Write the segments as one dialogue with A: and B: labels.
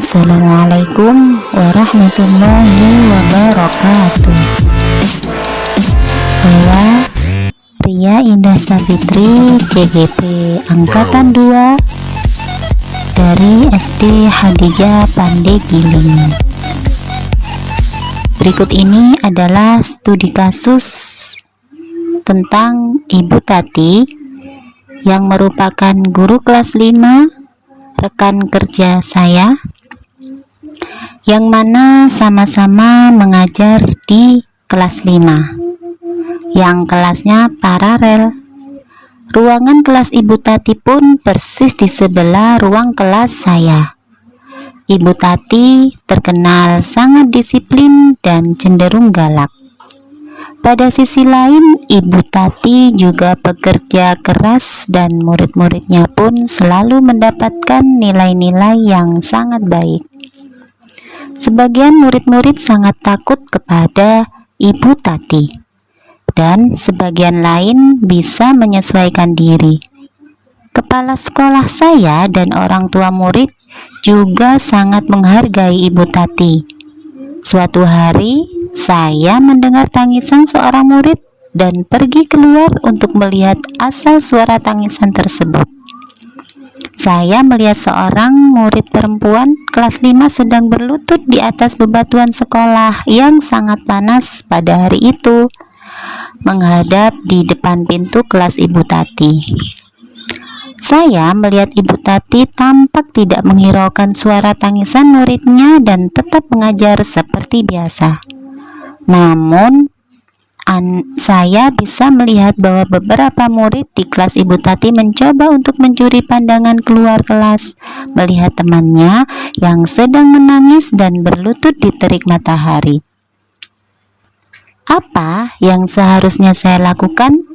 A: Assalamualaikum warahmatullahi wabarakatuh. Saya Ria Indah Savitri, CGP Angkatan 2 dari SD Hadijah Pandegiling. Berikut ini adalah studi kasus tentang Ibu Tati yang merupakan guru kelas 5, rekan kerja saya, yang mana sama-sama mengajar di kelas 5 yang kelasnya paralel. Ruangan kelas Ibu Tati pun persis di sebelah ruang kelas saya. Ibu Tati terkenal sangat disiplin dan cenderung galak. Pada sisi lain, Ibu Tati juga bekerja keras dan murid-muridnya pun selalu mendapatkan nilai-nilai yang sangat baik. Sebagian murid-murid sangat takut kepada Ibu Tati, dan sebagian lain bisa menyesuaikan diri. Kepala sekolah saya dan orang tua murid juga sangat menghargai Ibu Tati. Suatu hari, saya mendengar tangisan seorang murid dan pergi keluar untuk melihat asal suara tangisan tersebut. Saya melihat seorang murid perempuan kelas 5 sedang berlutut di atas bebatuan sekolah yang sangat panas pada hari itu, menghadap di depan pintu kelas Ibu Tati. Saya melihat Ibu Tati tampak tidak menghiraukan suara tangisan muridnya dan tetap mengajar seperti biasa. Namun, saya bisa melihat bahwa beberapa murid di kelas Ibu Tati mencoba untuk mencuri pandangan keluar kelas, melihat temannya yang sedang menangis dan berlutut di terik matahari. Apa yang seharusnya saya lakukan?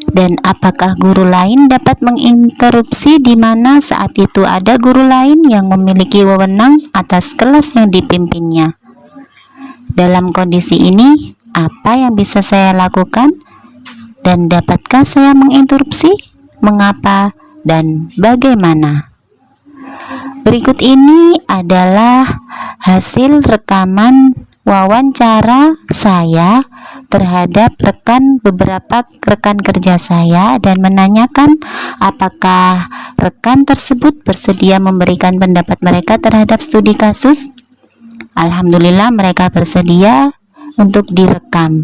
A: Dan apakah guru lain dapat menginterupsi di mana saat itu ada guru lain yang memiliki wewenang atas kelas yang dipimpinnya? Dalam kondisi ini, apa yang bisa saya lakukan? Dan dapatkah saya menginterupsi? Mengapa dan bagaimana? Berikut ini adalah hasil rekaman wawancara saya terhadap beberapa rekan kerja saya dan menanyakan apakah rekan tersebut bersedia memberikan pendapat mereka terhadap studi kasus. Alhamdulillah mereka bersedia untuk direkam,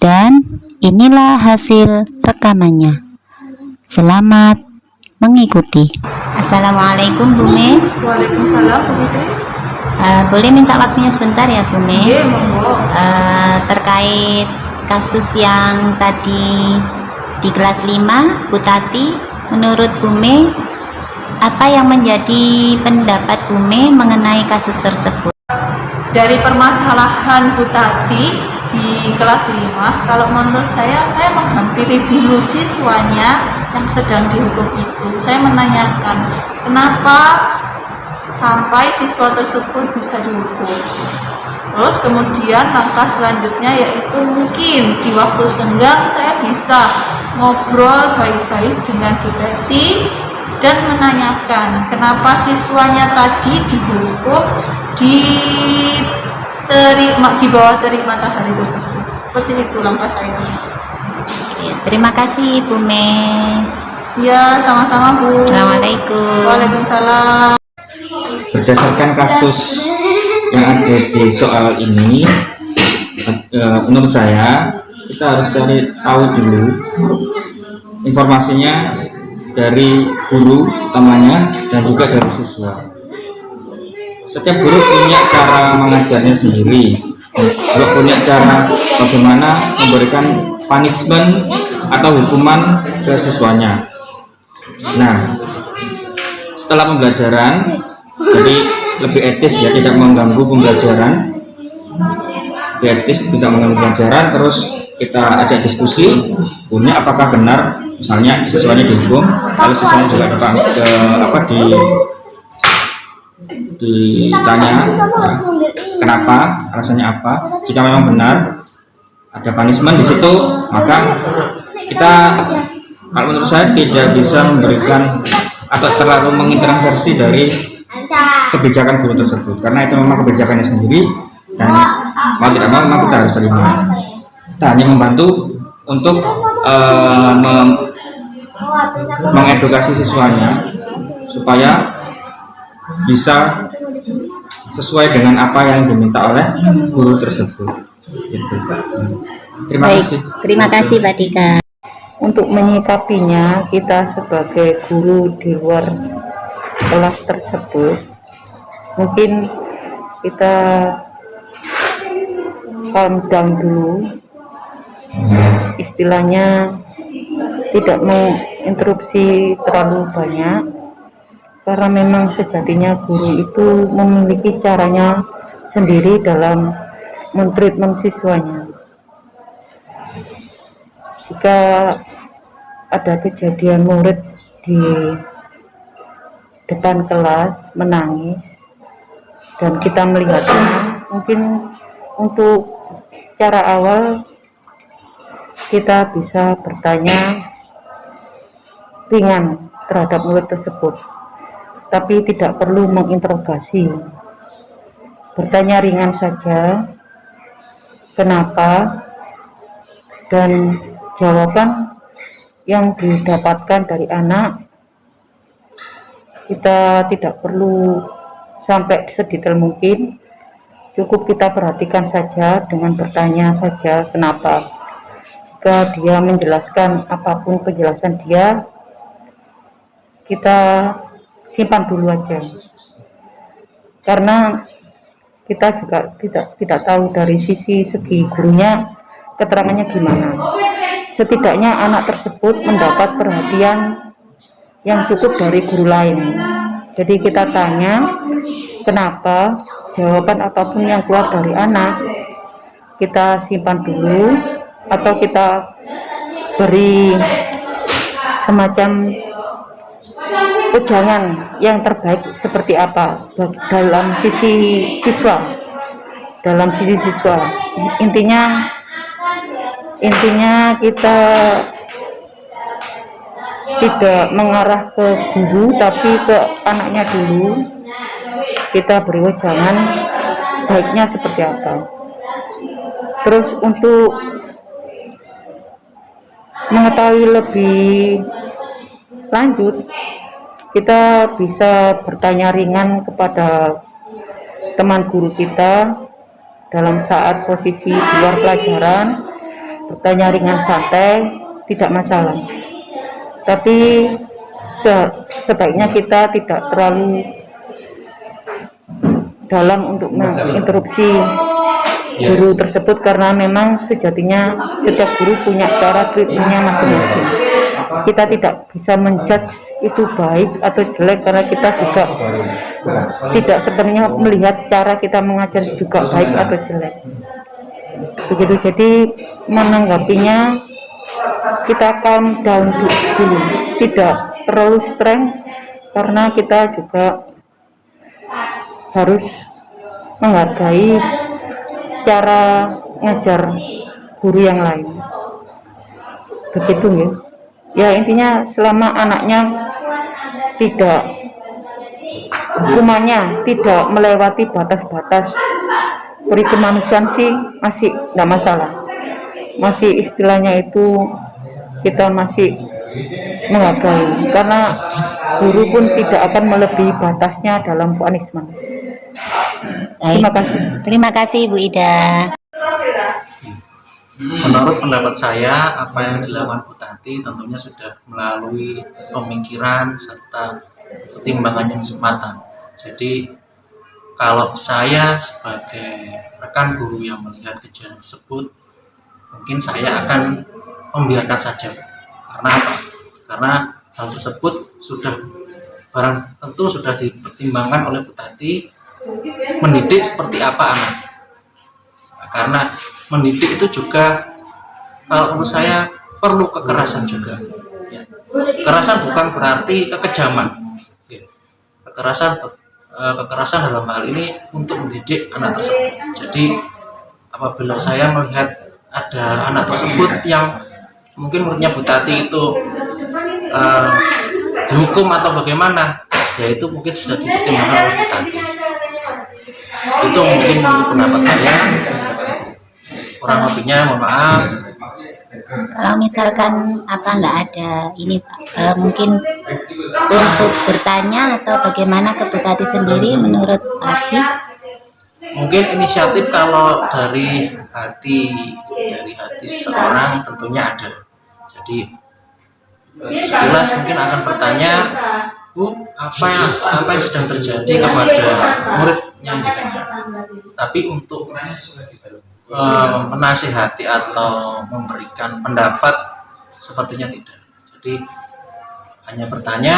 A: dan inilah hasil rekamannya. Selamat mengikuti. Assalamualaikum Bu Me.
B: Waalaikumsalam Bu Fitri.
A: Boleh minta waktunya sebentar ya Bu Me?
B: Iya, monggo.
A: Terkait kasus yang tadi di kelas 5 Bu Tati, menurut Bu Me, apa yang menjadi pendapat Bu Me mengenai kasus tersebut?
B: Dari permasalahan Bu Tati di kelas 5, kalau menurut saya menghampiri dulu siswanya yang sedang dihukum itu. Saya menanyakan kenapa sampai siswa tersebut bisa dihukum. Terus kemudian langkah selanjutnya yaitu mungkin di waktu senggang saya bisa ngobrol baik-baik dengan Bu Tati dan menanyakan kenapa siswanya tadi dihukum di bawah terik matahari tersebut. Seperti itu langkah saya.
A: Oke, terima kasih Bu Me.
B: Ya, sama-sama Bu.
A: Assalamualaikum.
B: Waalaikumsalam.
C: Berdasarkan kasus yang ada di soal ini, menurut saya kita harus cari tahu dulu informasinya dari guru utamanya dan juga dari siswa. Setiap guru punya cara mengajarnya sendiri, juga punya cara bagaimana memberikan punishment atau hukuman ke siswanya. Nah, setelah pembelajaran, jadi lebih etis ya, tidak mengganggu pembelajaran, lebih etis, tidak mengganggu pembelajaran. Terus kita ajak diskusi, punya apakah benar, misalnya siswanya dihukum, lalu siswanya juga ditanya kenapa, alasannya apa. Jika memang benar ada punishment di situ, maka kita, kalau menurut saya, tidak bisa memberikan atau terlalu mengintervensi dari kebijakan guru tersebut, karena itu memang kebijakannya sendiri dan mau tidak mau memang kita harus terima. Kita hanya membantu untuk mengedukasi siswanya supaya bisa sesuai dengan apa yang diminta oleh guru tersebut. Gitu. Terima
A: Baik,
C: kasih.
A: terima kasih Mbak Dika.
D: Untuk menyikapinya, kita sebagai guru di luar kelas tersebut, mungkin kita calm down dulu, istilahnya tidak menginterupsi terlalu banyak, karena memang sejatinya guru itu memiliki caranya sendiri dalam mentreatment siswanya. Jika ada kejadian murid di depan kelas menangis dan kita melihatnya, mungkin untuk cara awal kita bisa bertanya ringan terhadap murid tersebut, tapi tidak perlu menginterogasi. Bertanya ringan saja, kenapa, dan jawaban yang didapatkan dari anak kita tidak perlu sampai sedetail mungkin, cukup kita perhatikan saja dengan bertanya saja kenapa. Jika dia menjelaskan apapun penjelasan dia, kita simpan dulu aja, karena kita juga tidak tahu dari segi gurunya keterangannya gimana. Setidaknya anak tersebut mendapat perhatian yang cukup dari guru lain. Jadi kita tanya kenapa, jawaban apapun yang keluar dari anak kita simpan dulu, atau kita beri semacam ujangan yang terbaik seperti apa dalam sisi siswa. Intinya kita tidak mengarah ke guru tapi ke anaknya dulu. Kita beri ujangan baiknya seperti apa. Terus untuk mengetahui lebih lanjut, kita bisa bertanya ringan kepada teman guru kita dalam saat posisi di luar pelajaran. Bertanya ringan santai, tidak masalah. Tapi sebaiknya kita tidak terlalu dalam untuk menginterupsi guru tersebut, karena memang sejatinya setiap guru punya cara treatmentnya masing-masing. Kita tidak bisa menjudge itu baik atau jelek, karena kita juga tidak sebenarnya melihat cara kita mengajar juga baik atau jelek. Begitu, jadi menanggapinya kita calm down dulu, tidak terlalu strength, karena kita juga harus menghargai cara ngajar guru yang lain. Begitu ya. Ya intinya selama anaknya tidak, hukumannya tidak melewati batas-batas kemanusiaan sih masih tidak masalah. Masih istilahnya itu kita masih menghargai, karena guru pun tidak akan melebihi batasnya dalam punishment. Terima kasih.
A: Terima kasih Bu Ida.
E: Menurut pendapat saya, apa yang dilakukan Bu Tati tentunya sudah melalui pemikiran serta pertimbangan yang matang. Jadi kalau saya sebagai rekan guru yang melihat kejadian tersebut, mungkin saya akan membiarkan saja. Karena apa? Karena hal tersebut barang tentu sudah dipertimbangkan oleh Bu Tati, mendidik seperti apa anak. Nah, karena mendidik itu juga, kalau menurut saya, perlu kekerasan juga. Ya. Kekerasan bukan berarti kekejaman. Ya. Kekerasan dalam hal ini untuk mendidik anak tersebut. Jadi apabila saya melihat ada anak tersebut yang mungkin menurutnya Bu Tati itu dihukum atau bagaimana, ya itu mungkin sudah dipertimbangkan oleh Bu Tati. Itu mungkin pendapat saya. Kurang lebihnya mohon maaf.
A: Kalau misalkan nggak ada ini Pak, mungkin untuk bertanya atau bagaimana ke Bu Tati sendiri menurut Ardi?
E: Mungkin inisiatif kalau dari hati seseorang tentunya ada. Jadi sekilas mungkin akan bertanya, Bu, apa yang sedang terjadi kepada murid yang ditanya. Tapi untuk menasihati atau memberikan pendapat sepertinya tidak. Jadi hanya bertanya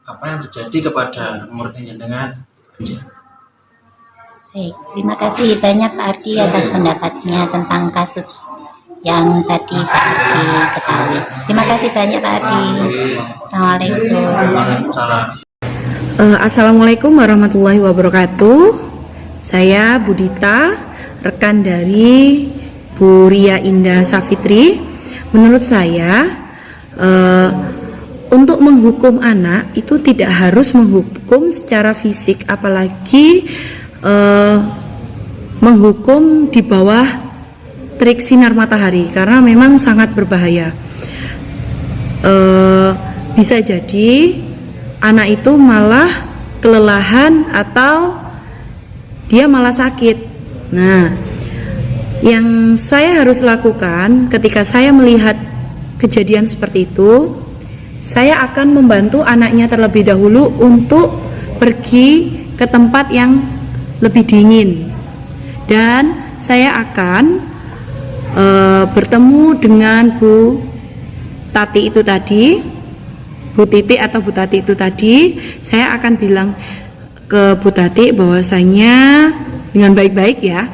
E: apa yang terjadi kepada muridnya dengan aja.
A: Baik, terima kasih banyak Pak Ardi atas pendapatnya tentang kasus yang tadi Pak Ardi ketahui. Terima kasih banyak Pak Ardi. Assalamualaikum.
E: Waalaikumsalam.
F: Assalamualaikum warahmatullahi wabarakatuh. Saya Budita, rekan dari Bu Ria Indah Safitri. Menurut saya untuk menghukum anak itu tidak harus menghukum secara fisik, apalagi menghukum di bawah terik sinar matahari, karena memang sangat berbahaya. Bisa jadi anak itu malah kelelahan atau dia malah sakit. Nah, yang saya harus lakukan ketika saya melihat kejadian seperti itu, saya akan membantu anaknya terlebih dahulu untuk pergi ke tempat yang lebih dingin, dan saya akan bertemu dengan Bu Tati itu tadi, Bu Titi atau Bu Tati itu tadi. Saya akan bilang ke Bu Tati bahwasanya dengan baik-baik ya,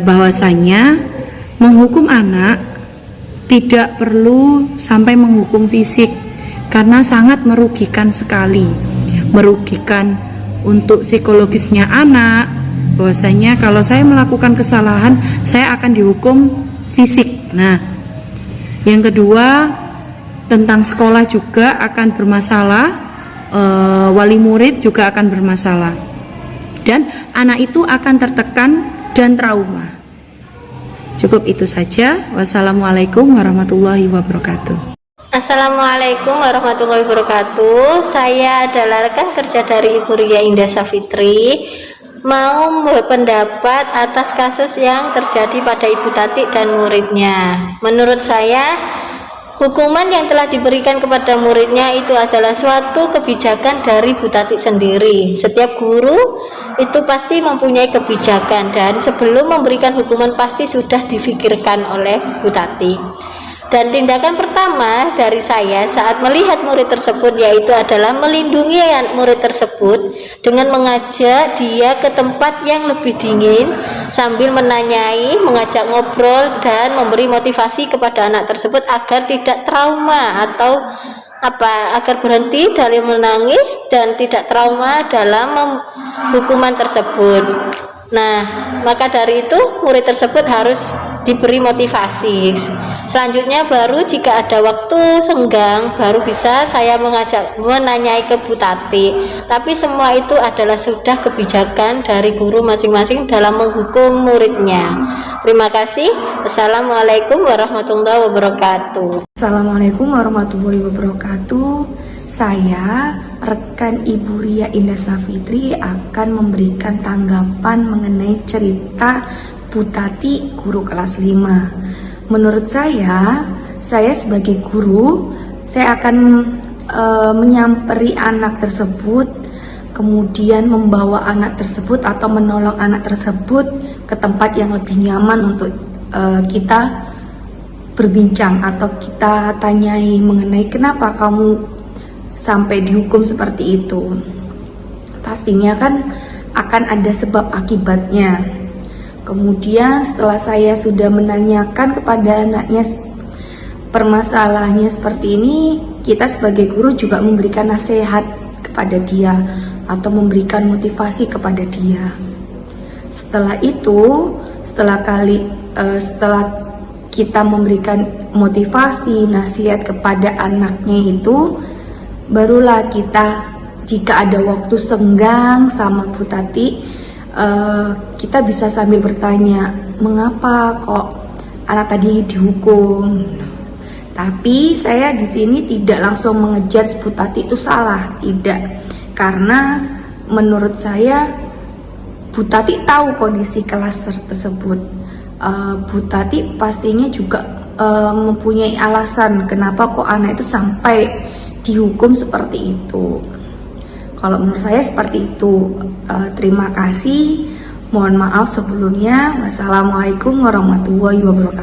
F: bahwasanya menghukum anak tidak perlu sampai menghukum fisik, karena sangat merugikan sekali, merugikan untuk psikologisnya anak. Bahwasanya kalau saya melakukan kesalahan, saya akan dihukum fisik. Nah, yang kedua, tentang sekolah juga akan bermasalah, wali murid juga akan bermasalah, dan anak itu akan tertekan dan trauma. Cukup itu saja. Wassalamualaikum warahmatullahi wabarakatuh.
G: Assalamualaikum warahmatullahi wabarakatuh. Saya adalah rekan kerja dari Ibu Ria Indah Safitri, mau berpendapat atas kasus yang terjadi pada Ibu Tati dan muridnya. Menurut saya, hukuman yang telah diberikan kepada muridnya itu adalah suatu kebijakan dari Bu Tati sendiri. Setiap guru itu pasti mempunyai kebijakan, dan sebelum memberikan hukuman pasti sudah difikirkan oleh Bu Tati. Dan tindakan pertama dari saya saat melihat murid tersebut yaitu adalah melindungi murid tersebut dengan mengajak dia ke tempat yang lebih dingin, sambil menanyai, mengajak ngobrol, dan memberi motivasi kepada anak tersebut agar tidak trauma atau agar berhenti dari menangis dan tidak trauma dalam hukuman tersebut. Nah, maka dari itu murid tersebut harus diberi motivasi. Selanjutnya baru jika ada waktu senggang baru bisa saya menanyai ke Bu Tati. Tapi semua itu adalah sudah kebijakan dari guru masing-masing dalam menghukum muridnya. Terima kasih. Wassalamualaikum warahmatullahi wabarakatuh.
F: Assalamualaikum warahmatullahi wabarakatuh. Saya, rekan Ibu Ria Indah Safitri, akan memberikan tanggapan mengenai cerita Bu Tati, guru kelas 5. Menurut saya sebagai guru, saya akan menyamperi anak tersebut, kemudian membawa anak tersebut atau menolong anak tersebut ke tempat yang lebih nyaman untuk kita berbincang atau kita tanyai mengenai kenapa kamu sampai dihukum seperti itu. Pastinya kan akan ada sebab akibatnya. Kemudian setelah saya sudah menanyakan kepada anaknya permasalahannya seperti ini, kita sebagai guru juga memberikan nasihat kepada dia atau memberikan motivasi kepada dia. Setelah itu, setelah kita memberikan motivasi, nasihat kepada anaknya itu, barulah kita jika ada waktu senggang sama Bu Tati, kita bisa sambil bertanya, mengapa kok anak tadi dihukum? Tapi saya di sini tidak langsung mengejudge Bu Tati itu salah, tidak. Karena menurut saya Bu Tati tahu kondisi kelas tersebut. Bu Tati pastinya juga mempunyai alasan kenapa kok anak itu sampai dihukum seperti itu. Kalau menurut saya seperti itu. Terima kasih. Mohon maaf sebelumnya. Wassalamualaikum warahmatullahi wabarakatuh.